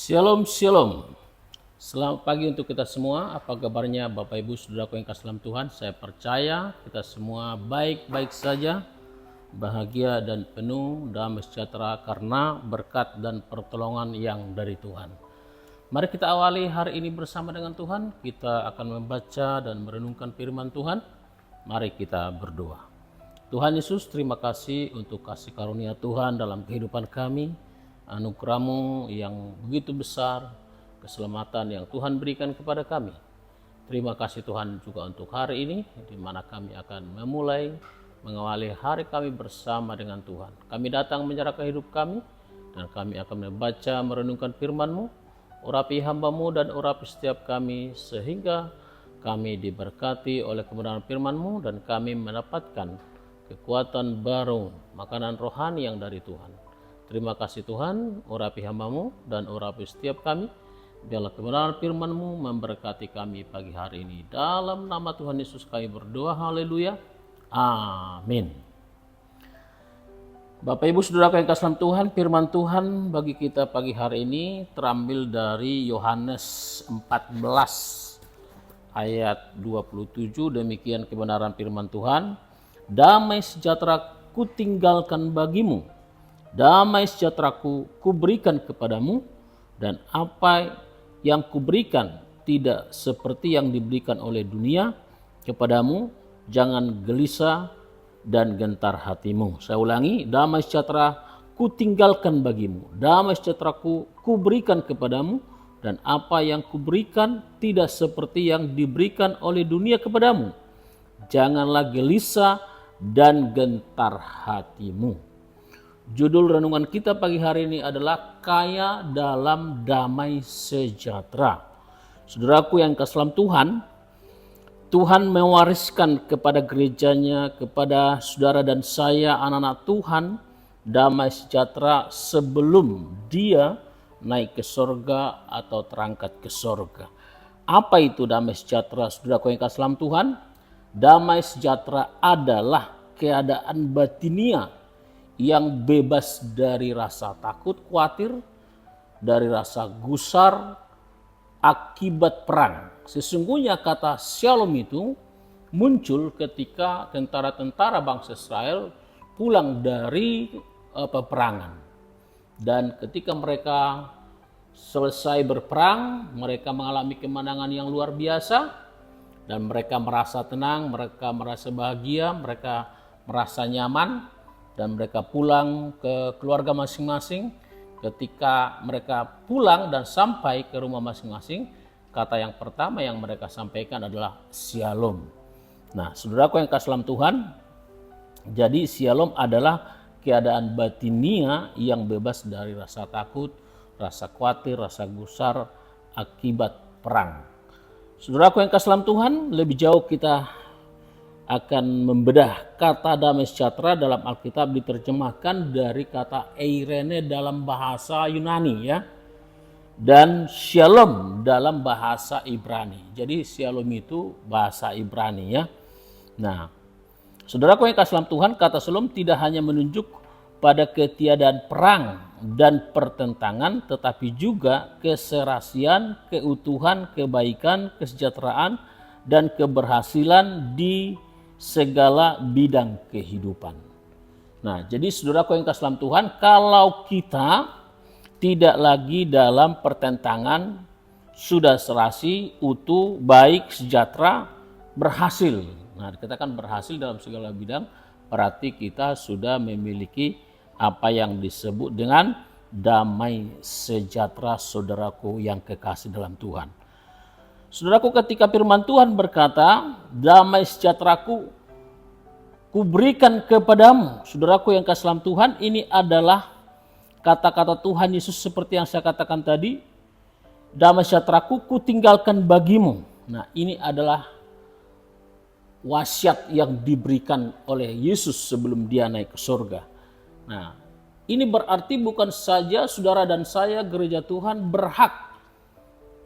Shalom, shalom. Selamat pagi untuk kita semua. Apa kabarnya Bapak Ibu Saudaraku yang kasih dalam Tuhan? Saya percaya kita semua baik-baik saja, bahagia dan penuh damai sejahtera karena berkat dan pertolongan yang dari Tuhan. Mari kita awali hari ini bersama dengan Tuhan. Kita akan membaca dan merenungkan firman Tuhan. Mari kita berdoa. Tuhan Yesus, terima kasih untuk kasih karunia Tuhan dalam kehidupan kami. Anugerah-Mu yang begitu besar, keselamatan yang Tuhan berikan kepada kami. Terima kasih Tuhan juga untuk hari ini, di mana kami akan memulai mengawali hari kami bersama dengan Tuhan. Kami datang menyerahkan hidup kami, dan kami akan membaca merenungkan firman-Mu. Urapi hamba-Mu dan urapi setiap kami, sehingga kami diberkati oleh kebenaran firman-Mu, dan kami mendapatkan kekuatan baru, makanan rohani yang dari Tuhan. Terima kasih Tuhan, urapi hamba-Mu dan urapi setiap kami. Biarlah kebenaran firman-Mu memberkati kami pagi hari ini. Dalam nama Tuhan Yesus kami berdoa, haleluya, amin. Bapak Ibu Saudara yang kasih dalam Tuhan, firman Tuhan bagi kita pagi hari ini terambil dari Yohanes 14 ayat 27. Demikian kebenaran firman Tuhan. Damai sejahtera kutinggalkan bagimu, damai sejahteraku kuberikan kepadamu, dan apa yang kuberikan tidak seperti yang diberikan oleh dunia kepadamu. Jangan gelisah dan gentar hatimu. Saya ulangi, damai sejahtera kutinggalkan bagimu, damai sejahteraku kuberikan kepadamu, dan apa yang kuberikan tidak seperti yang diberikan oleh dunia kepadamu. Janganlah gelisah dan gentar hatimu. Judul renungan kita pagi hari ini adalah kaya dalam damai sejahtera. Saudaraku yang kasih dalam Tuhan, Tuhan mewariskan kepada gerejanya, kepada saudara dan saya, anak-anak Tuhan, damai sejahtera sebelum Dia naik ke sorga atau terangkat ke sorga. Apa itu damai sejahtera, saudaraku yang kasih dalam Tuhan? Damai sejahtera adalah keadaan batinia yang bebas dari rasa takut, khawatir, dari rasa gusar akibat perang. Sesungguhnya kata shalom itu muncul ketika tentara-tentara bangsa Israel pulang dari peperangan. Dan ketika mereka selesai berperang, mereka mengalami kemenangan yang luar biasa, dan mereka merasa tenang, mereka merasa bahagia, mereka merasa nyaman, dan mereka pulang ke keluarga masing-masing. Ketika mereka pulang dan sampai ke rumah masing-masing, kata yang pertama yang mereka sampaikan adalah shalom. Nah, saudaraku yang kasih dalam Tuhan, jadi shalom adalah keadaan batinia yang bebas dari rasa takut, rasa khawatir, rasa gusar akibat perang. Saudaraku yang kasih dalam Tuhan, lebih jauh kita akan membedah kata damai sejahtera dalam Alkitab diterjemahkan dari kata eirene dalam bahasa Yunani ya, dan shalom dalam bahasa Ibrani. Jadi shalom itu bahasa Ibrani ya. Nah, saudaraku yang kasih dalam Tuhan, kata shalom tidak hanya menunjuk pada ketiadaan perang dan pertentangan, tetapi juga keserasian, keutuhan, kebaikan, kesejahteraan, dan keberhasilan di segala bidang kehidupan. Nah, jadi saudaraku yang kasih dalam Tuhan, kalau kita tidak lagi dalam pertentangan, sudah serasi, utuh, baik, sejahtera, berhasil. Nah, dikatakan berhasil dalam segala bidang, berarti kita sudah memiliki apa yang disebut dengan damai sejahtera, saudaraku yang kekasih dalam Tuhan. Saudaraku, ketika firman Tuhan berkata, damai sejahteraku kuberikan kepadamu. Saudaraku yang kasih dalam Tuhan, ini adalah kata-kata Tuhan Yesus seperti yang saya katakan tadi. Damai sejahteraku kutinggalkan bagimu. Nah, ini adalah wasiat yang diberikan oleh Yesus sebelum Dia naik ke surga. Nah, ini berarti bukan saja saudara dan saya, gereja Tuhan, berhak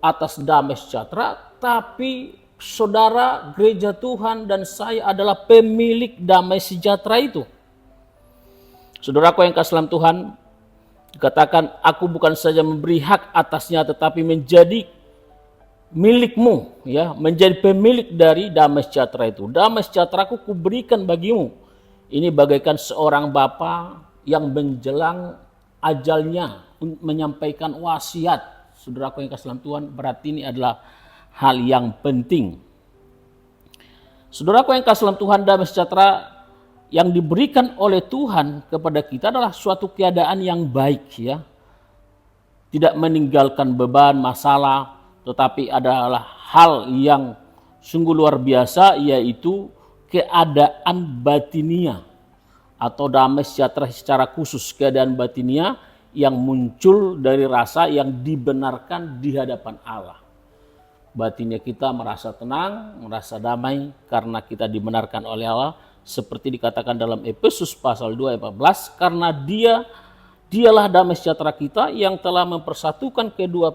atas damai sejahtera, tapi saudara, gereja Tuhan, dan saya adalah pemilik damai sejahtera itu. Saudaraku yang kasih dalam Tuhan, Dikatakan, aku bukan saja memberi hak atasnya tetapi menjadi milikmu, ya, menjadi pemilik dari damai sejahtera itu. Damai sejahteraku kuberikan bagimu. Ini bagaikan seorang bapa yang menjelang ajalnya menyampaikan wasiat. Saudaraku yang kasih dalam Tuhan, berarti ini adalah hal yang penting. Saudaraku yang kasih dalam Tuhan, damai sejahtera yang diberikan oleh Tuhan kepada kita adalah suatu keadaan yang baik, ya. Tidak meninggalkan beban, masalah, tetapi adalah hal yang sungguh luar biasa, yaitu keadaan batinia atau damai sejahtera secara khusus, keadaan batinia yang muncul dari rasa yang dibenarkan di hadapan Allah. Batinnya kita merasa tenang, merasa damai karena kita dibenarkan oleh Allah, seperti dikatakan dalam Efesus pasal 2 ayat 14, karena dialah damai sejahtera kita yang telah mempersatukan kedua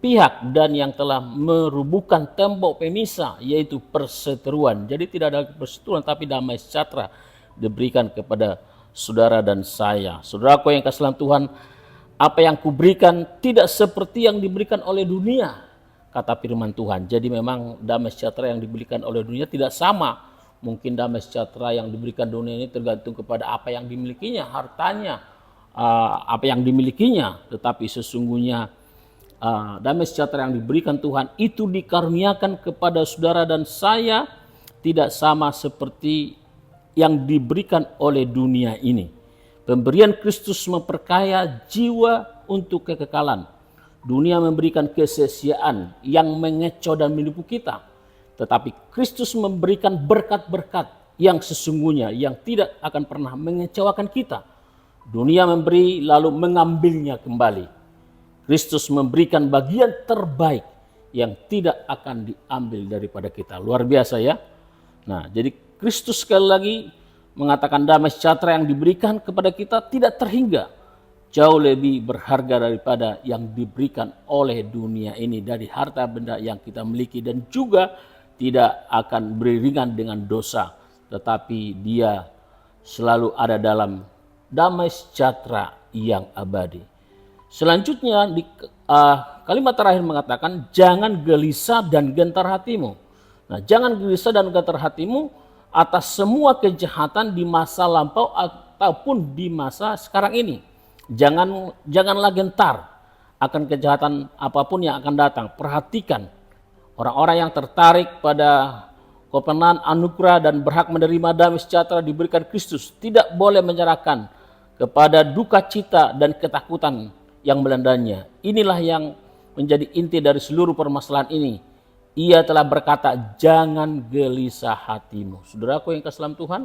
pihak dan yang telah merubuhkan tembok pemisah, yaitu perseteruan. Jadi tidak ada perseteruan, tapi damai sejahtera diberikan kepada saudara dan saya. Saudaraku yang kasih dalam Tuhan, apa yang kuberikan tidak seperti yang diberikan oleh dunia, kata firman Tuhan. Jadi memang damai sejahtera yang diberikan oleh dunia tidak sama. Mungkin damai sejahtera yang diberikan dunia ini tergantung kepada apa yang dimilikinya, hartanya, apa yang dimilikinya. Tetapi sesungguhnya damai sejahtera yang diberikan Tuhan itu dikaruniakan kepada saudara dan saya tidak sama seperti yang diberikan oleh dunia ini. Pemberian Kristus memperkaya jiwa untuk kekekalan. Dunia memberikan kesia-siaan yang mengecoh dan menipu kita. Tetapi Kristus memberikan berkat-berkat yang sesungguhnya yang tidak akan pernah mengecewakan kita. Dunia memberi lalu mengambilnya kembali. Kristus memberikan bagian terbaik yang tidak akan diambil daripada kita. Luar biasa, ya. Nah, jadi Kristus sekali lagi mengatakan damai sejahtera yang diberikan kepada kita tidak terhingga. Jauh lebih berharga daripada yang diberikan oleh dunia ini, dari harta benda yang kita miliki, dan juga tidak akan beriringan dengan dosa, tetapi dia selalu ada dalam damai sejahtera yang abadi. Selanjutnya di kalimat terakhir mengatakan, jangan gelisah dan gentar hatimu. Nah, jangan gelisah dan gentar hatimu atas semua kejahatan di masa lampau ataupun di masa sekarang ini. Janganlah gentar akan kejahatan apapun yang akan datang. Perhatikan orang-orang yang tertarik pada kepenan anugerah dan berhak menerima damai sejahtera diberikan Kristus tidak boleh menyerahkan kepada duka cita dan ketakutan yang melandanya. Inilah yang menjadi inti dari seluruh permasalahan ini. Ia telah berkata, jangan gelisah hatimu. Saudaraku yang kasih dalam Tuhan,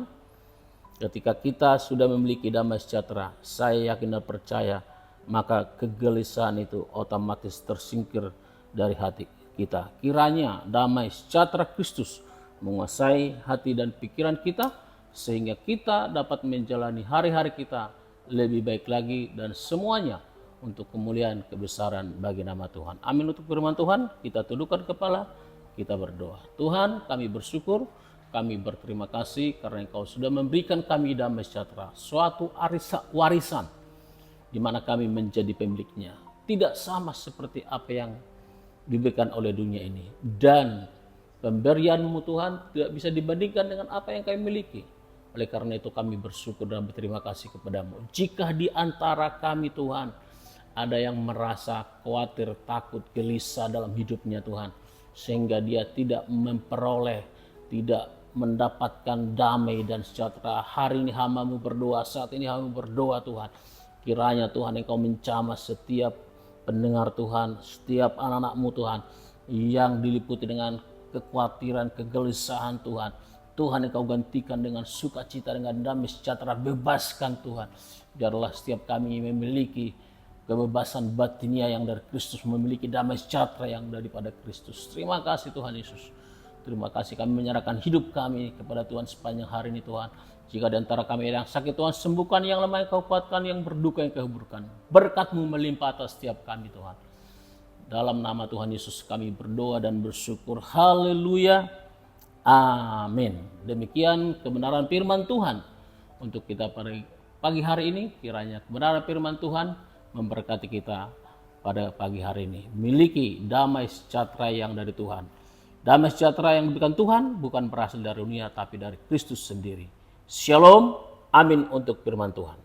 ketika kita sudah memiliki damai sejahtera, saya yakin dan percaya, maka kegelisahan itu otomatis tersingkir dari hati kita. Kiranya damai sejahtera Kristus menguasai hati dan pikiran kita, sehingga kita dapat menjalani hari-hari kita lebih baik lagi, dan semuanya untuk kemuliaan kebesaran bagi nama Tuhan. Amin. Untuk firman Tuhan, kita tundukkan kepala, kita berdoa. Tuhan, kami bersyukur, kami berterima kasih karena Engkau sudah memberikan kami damai sejahtera, suatu warisan di mana kami menjadi pemiliknya. Tidak sama seperti apa yang diberikan oleh dunia ini, dan pemberian-Mu Tuhan tidak bisa dibandingkan dengan apa yang kami miliki. Oleh karena itu kami bersyukur dan berterima kasih kepadamu. Jika di antara kami Tuhan ada yang merasa khawatir, takut, gelisah dalam hidupnya Tuhan, sehingga dia tidak memperoleh, tidak mendapatkan damai dan sejahtera. Hari ini hamba-Mu berdoa, saat ini hamba-Mu berdoa Tuhan, kiranya Tuhan Engkau menjamah setiap pendengar Tuhan, setiap anak-anak-Mu Tuhan yang diliputi dengan kekhawatiran, kegelisahan Tuhan. Tuhan Engkau gantikan dengan sukacita, dengan damai sejahtera. Bebaskan Tuhan, biarlah setiap kami memiliki kebebasan batinia yang dari Kristus, memiliki damai sejahtera yang daripada Kristus. Terima kasih Tuhan Yesus. Terima kasih, kami menyerahkan hidup kami kepada Tuhan sepanjang hari ini Tuhan. Jika di antara kami yang sakit, Tuhan sembuhkan, yang lemah Engkau kuatkan, yang berduka yang Engkau hiburkan. Berkat-Mu melimpah atas setiap kami Tuhan. Dalam nama Tuhan Yesus kami berdoa dan bersyukur. Haleluya. Amin. Demikian kebenaran firman Tuhan untuk kita pagi hari ini. Kiranya kebenaran firman Tuhan memberkati kita pada pagi hari ini. Miliki damai sejahtera yang dari Tuhan. Damai sejahtera yang diberikan Tuhan bukan berasal dari dunia tapi dari Kristus sendiri. Shalom, amin untuk firman Tuhan.